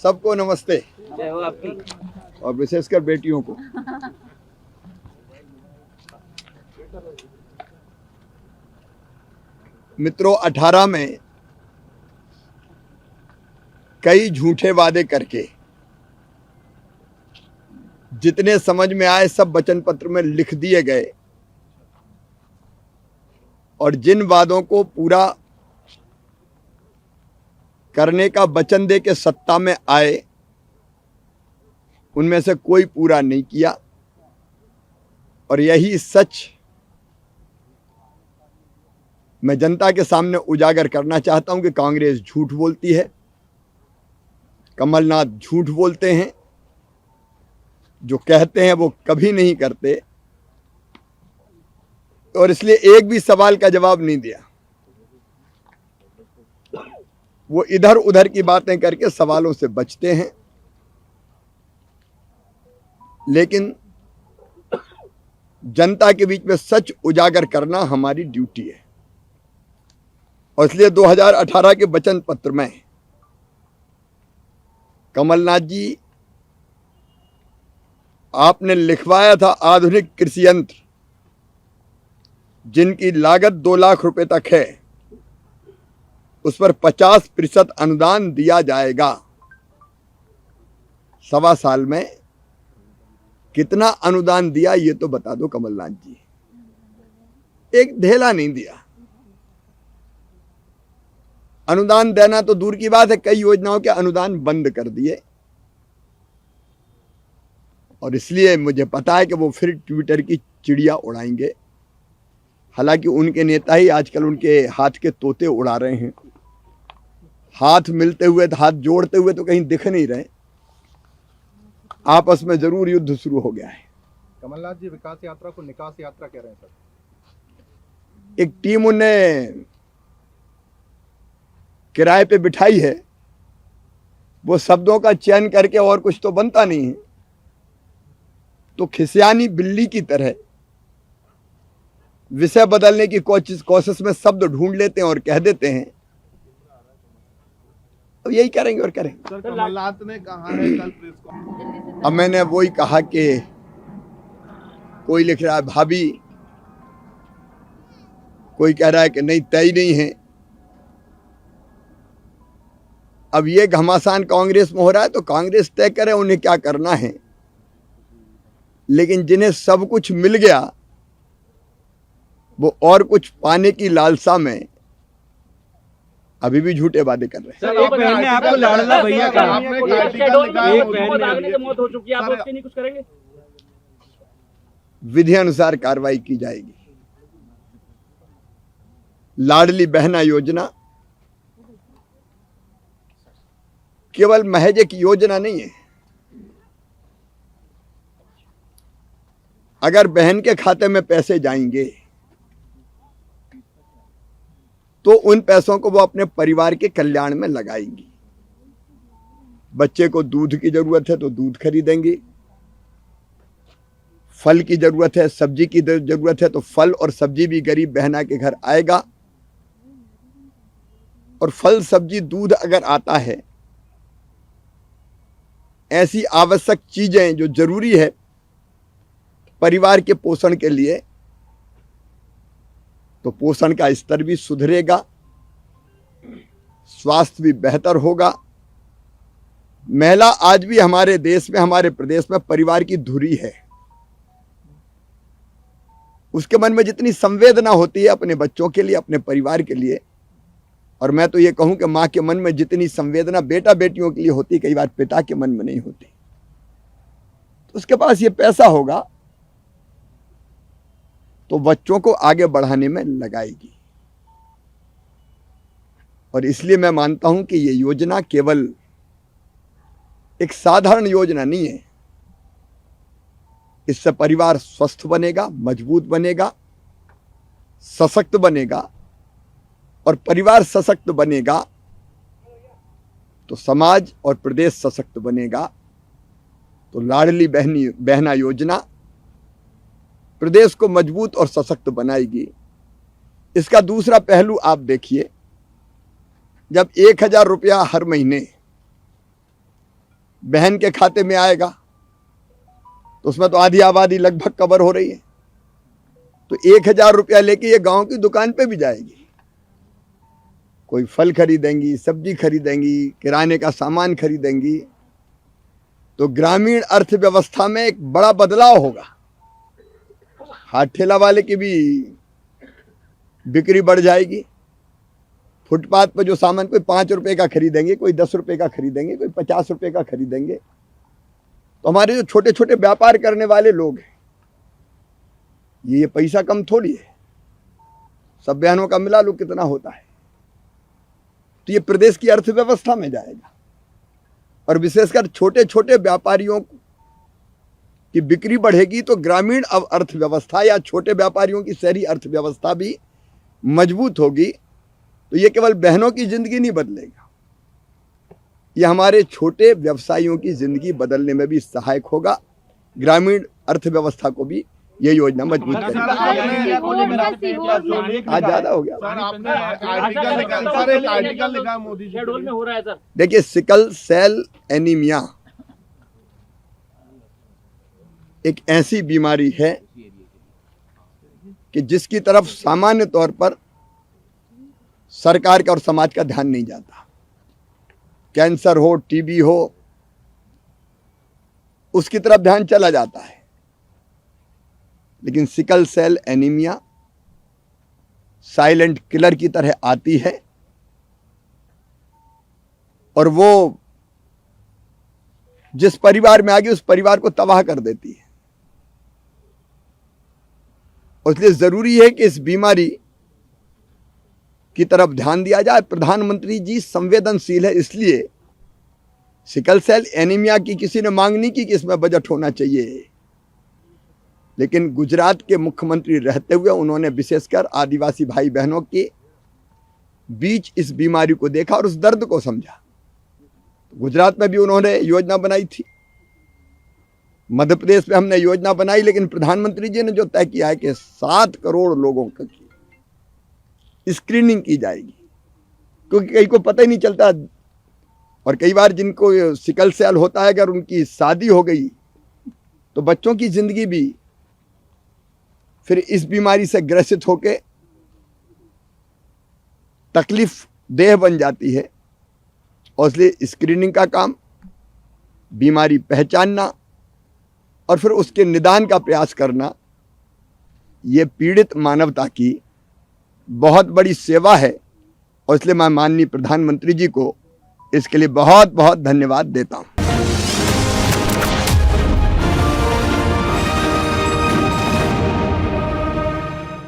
सबको नमस्ते। जय हो आपकी। और विशेषकर बेटियों को। मित्रों, 18 में कई झूठे वादे करके जितने समझ में आए सब वचन पत्र में लिख दिए गए और जिन वादों को पूरा करने का वचन दे के सत्ता में आए उनमें से कोई पूरा नहीं किया। और यही सच मैं जनता के सामने उजागर करना चाहता हूं कि कांग्रेस झूठ बोलती है, कमलनाथ झूठ बोलते हैं, जो कहते हैं वो कभी नहीं करते और इसलिए एक भी सवाल का जवाब नहीं दिया। वो इधर उधर की बातें करके सवालों से बचते हैं, लेकिन जनता के बीच में सच उजागर करना हमारी ड्यूटी है। और इसलिए 2018 के वचन पत्र में कमलनाथ जी आपने लिखवाया था आधुनिक कृषि यंत्र जिनकी लागत 2 लाख रुपए तक है, उस पर 50% अनुदान दिया जाएगा। 1.25 साल में कितना अनुदान दिया ये तो बता दो कमलनाथ जी। एक ढेला नहीं दिया। अनुदान देना तो दूर की बात है, कई योजनाओं के अनुदान बंद कर दिए। और इसलिए मुझे पता है कि वो फिर ट्विटर की चिड़िया उड़ाएंगे। हालांकि उनके नेता ही आजकल उनके हाथ के तोते उड़ा रहे हैं। हाथ मिलते हुए, हाथ जोड़ते हुए तो कहीं दिख नहीं रहे। आपस में जरूर युद्ध शुरू हो गया है। कमलनाथ जी विकास यात्रा को निकास यात्रा कह रहे हैं सर। एक टीम उन्हें किराए पे बिठाई है, वो शब्दों का चयन करके और कुछ तो बनता नहीं है, तो खिसियानी बिल्ली की तरह विषय बदलने की कोशिश में शब्द ढूंढ लेते हैं और कह देते हैं। अब यही करेंगे और करेंगे। सर कमलनाथ ने कहा है कल प्रेस कॉन्फ्रेंस। अब मैंने वही कहा कि कोई लिख रहा है भाभी, कोई कह रहा है कि नहीं तय नहीं है। अब ये घमासान कांग्रेस में हो रहा है तो कांग्रेस तय करे उन्हें क्या करना है, लेकिन जिन्हें सब कुछ मिल गया वो और कुछ पाने की लालसा में अभी भी झूठे वादे कर रहे हैं। सर, एक बहन ने आपको लाडला भैया कहा, एक बहन ने मौत हो चुकी है, आप उसके नहीं कुछ करेंगे? विधि अनुसार कार्रवाई की जाएगी। लाडली बहना योजना केवल महज एक योजना नहीं है। अगर बहन के खाते में पैसे जाएंगे तो उन पैसों को वो अपने परिवार के कल्याण में लगाएंगी। बच्चे को दूध की जरूरत है तो दूध खरीदेंगी, फल की जरूरत है, सब्जी की जरूरत है तो फल और सब्जी भी गरीब बहना के घर आएगा। और फल सब्जी दूध अगर आता है, ऐसी आवश्यक चीजें जो जरूरी है परिवार के पोषण के लिए, तो पोषण का स्तर भी सुधरेगा, स्वास्थ्य भी बेहतर होगा। महिला आज भी हमारे देश में, हमारे प्रदेश में परिवार की धुरी है। उसके मन में जितनी संवेदना होती है अपने बच्चों के लिए, अपने परिवार के लिए, और मैं तो ये कहूं कि मां के मन में जितनी संवेदना बेटा बेटियों के लिए होती, कई बार पिता के मन में नहीं होती। तो उसके पास ये पैसा होगा तो बच्चों को आगे बढ़ाने में लगाएगी। और इसलिए मैं मानता हूं कि ये योजना केवल एक साधारण योजना नहीं है। इससे परिवार स्वस्थ बनेगा, मजबूत बनेगा, सशक्त बनेगा। और परिवार सशक्त बनेगा तो समाज और प्रदेश सशक्त बनेगा। तो लाडली बहना योजना प्रदेश को मजबूत और सशक्त बनाएगी। इसका दूसरा पहलू आप देखिए, जब 1000 रुपया हर महीने बहन के खाते में आएगा तो उसमें तो आधी आबादी लगभग कवर हो रही है। तो 1000 रुपया लेके ये गांव की दुकान पे भी जाएगी, कोई फल खरीदेंगी, सब्जी खरीदेंगी, किराने का सामान खरीदेंगी, तो ग्रामीण अर्थव्यवस्था में एक बड़ा बदलाव होगा। हाथ ठेला वाले की भी बिक्री बढ़ जाएगी। फुटपाथ पर जो सामान कोई 5 रुपए का खरीदेंगे, कोई 10 रुपए का खरीदेंगे, कोई 50 रुपए का खरीदेंगे। तो हमारे जो छोटे छोटे व्यापार करने वाले लोग हैं, ये पैसा कम थोड़ी है, सब बहनों का मिला लो कितना होता है। तो ये प्रदेश की अर्थव्यवस्था में जाएगा और विशेषकर छोटे छोटे व्यापारियों की बिक्री बढ़ेगी तो ग्रामीण अर्थव्यवस्था या छोटे व्यापारियों की शहरी अर्थव्यवस्था भी मजबूत होगी। तो ये केवल बहनों की जिंदगी नहीं बदलेगा, ये हमारे छोटे व्यवसायियों की जिंदगी बदलने में भी सहायक होगा। ग्रामीण अर्थव्यवस्था को भी ये योजना मजबूत करेगी। आज ज्यादा हो गया। शेड्यूल में हो रहा है सर। देखिए, सिकल सेल एनीमिया एक ऐसी बीमारी है कि जिसकी तरफ सामान्य तौर पर सरकार का और समाज का ध्यान नहीं जाता। कैंसर हो, टीबी हो, उसकी तरफ ध्यान चला जाता है, लेकिन sickle cell anaemia silent killer की तरह आती है और वो जिस परिवार में आ गई उस परिवार को तबाह कर देती है। इसलिए जरूरी है कि इस बीमारी की तरफ ध्यान दिया जाए। प्रधानमंत्री जी संवेदनशील है, इसलिए सिकल सेल एनीमिया की किसी ने मांग नहीं की कि इसमें बजट होना चाहिए, लेकिन गुजरात के मुख्यमंत्री रहते हुए उन्होंने विशेषकर आदिवासी भाई बहनों के बीच इस बीमारी को देखा और उस दर्द को समझा। गुजरात में भी उन्होंने योजना बनाई थी, मध्य प्रदेश में हमने योजना बनाई, लेकिन प्रधानमंत्री जी ने जो तय किया है कि 7 करोड़ लोगों की स्क्रीनिंग की जाएगी, क्योंकि कई को पता ही नहीं चलता। और कई बार जिनको सिकल सेल होता है, अगर उनकी शादी हो गई तो बच्चों की जिंदगी भी फिर इस बीमारी से ग्रसित होकर तकलीफ देह बन जाती है। और इसलिए स्क्रीनिंग का काम, बीमारी पहचानना और फिर उसके निदान का प्रयास करना, ये पीड़ित मानवता की बहुत बड़ी सेवा है। और इसलिए मैं माननीय प्रधानमंत्री जी को इसके लिए बहुत बहुत धन्यवाद देता हूं।